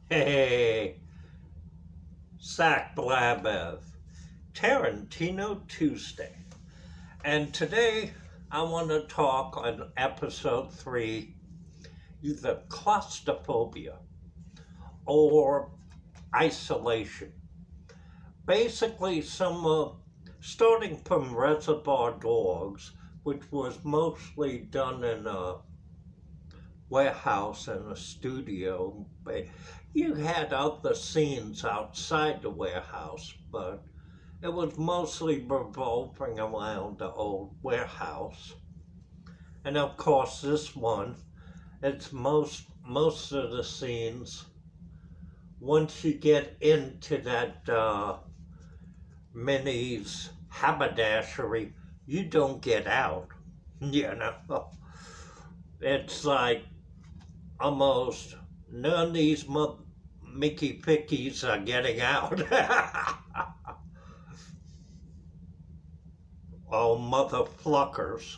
Hey, Zach Blabev, Tarantino Tuesday. And today I want to talk on episode 3, either claustrophobia or isolation. Basically, starting from Reservoir Dogs, which was mostly done in a warehouse and a studio. But you had other scenes outside the warehouse, but it was mostly revolving around the old warehouse. And of course, this one, it's most of the scenes. Once you get into that Minnie's haberdashery, you don't get out. You know, it's like almost none of these Mickey Pickies are getting out. Oh, mother fluckers.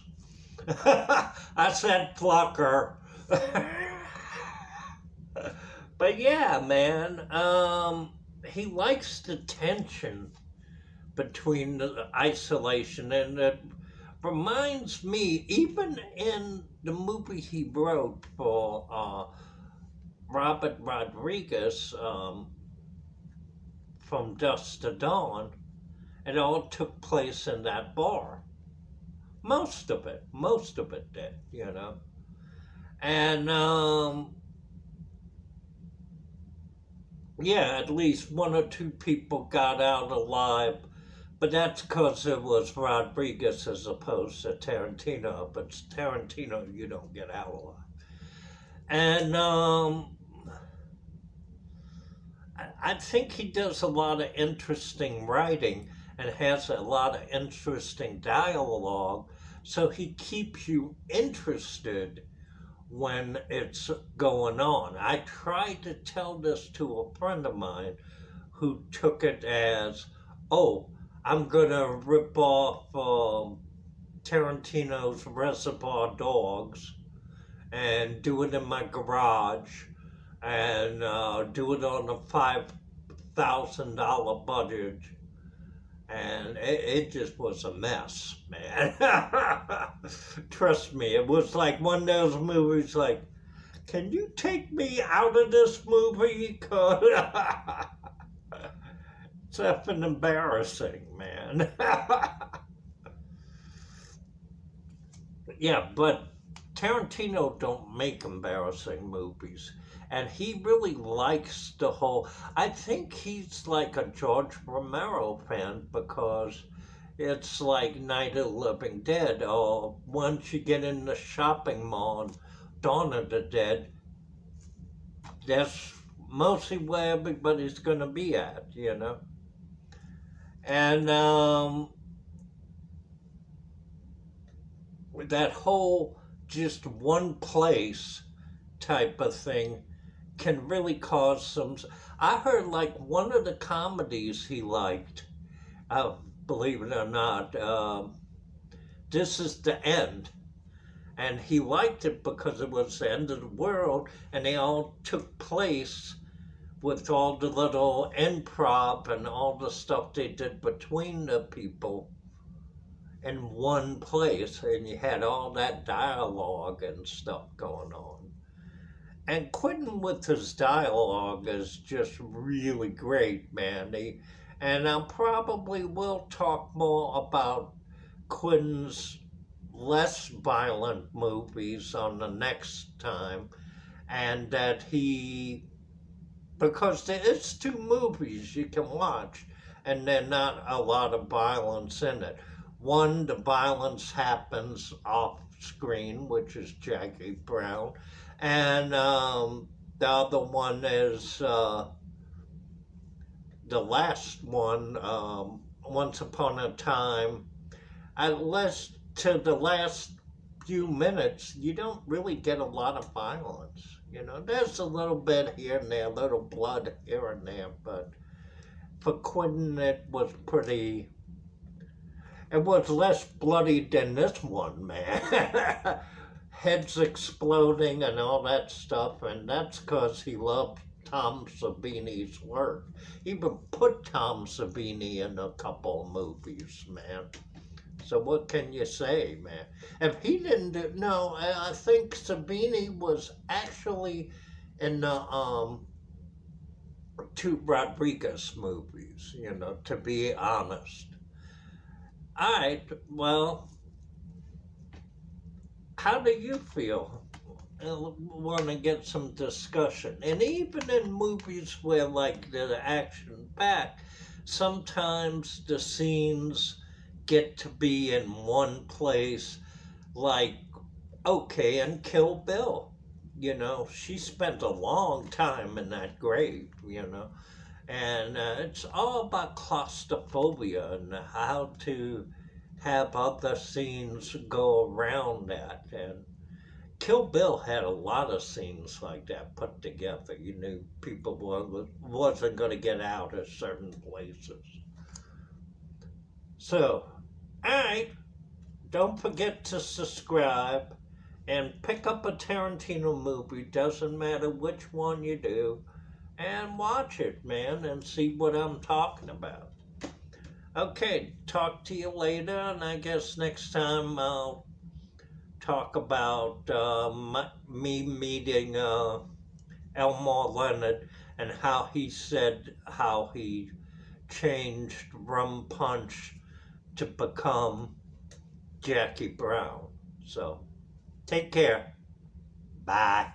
I said flucker. But yeah, man, he likes the tension between the isolation, and it reminds me, even in the movie he wrote for Robert Rodriguez, From Dusk to Dawn, it all took place in that bar. Most of it did, you know. And yeah, at least one or two people got out alive, but that's because it was Rodriguez as opposed to Tarantino. But Tarantino, you don't get out alive. And I think he does a lot of interesting writing and has a lot of interesting dialogue, so he keeps you interested when it's going on. I tried to tell this to a friend of mine who took it as, oh, I'm going to rip off Tarantino's Reservoir Dogs and do it in my garage and do it on a $5,000 budget. And it just was a mess, man. Trust me, it was like one of those movies like, can you take me out of this movie? Cause it's effing embarrassing, man. Yeah, but Tarantino don't make embarrassing movies. And he really likes the whole. I think he's like a George Romero fan because it's like Night of the Living Dead, or once you get in the shopping mall, Dawn of the Dead, that's mostly where everybody's going to be at, you know. And that whole just one place type of thing can really cause some. I heard like one of the comedies he liked, believe it or not, This Is the End. And he liked it because it was the end of the world and they all took place with all the little improv and all the stuff they did between the people in one place, and you had all that dialogue and stuff going on. And Quentin with his dialogue is just really great, man. And I probably will talk more about Quentin's less violent movies on the next time, and that because there is 2 movies you can watch, and they're not a lot of violence in it. One, the violence happens off screen, which is Jackie Brown, and the other one is the last one, Once Upon a Time. Unless to the last few minutes, you don't really get a lot of violence. You know, there's a little bit here and there, a little blood here and there, but for Quentin, it was less bloody than this one, man. Heads exploding and all that stuff, and that's because he loved Tom Savini's work. He even put Tom Savini in a couple of movies, man. So what can you say, man? If he didn't do, no, I think Savini was actually in the two Rodriguez movies, to be honest. All right, well, how do you feel? I want to get some discussion. And even in movies where, like, the action packed, sometimes the scenes get to be in one place, like, okay, and Kill Bill. She spent a long time in that grave. And it's all about claustrophobia and how to have other scenes go around that. And Kill Bill had a lot of scenes like that put together. You knew people wasn't going to get out of certain places. So, alright, don't forget to subscribe and pick up a Tarantino movie. Doesn't matter which one you do. And watch it, man, and see what I'm talking about. Okay, talk to you later, and I guess next time I'll talk about me meeting Elmore Leonard and how he said how he changed Rum Punch to become Jackie Brown. So, take care. Bye.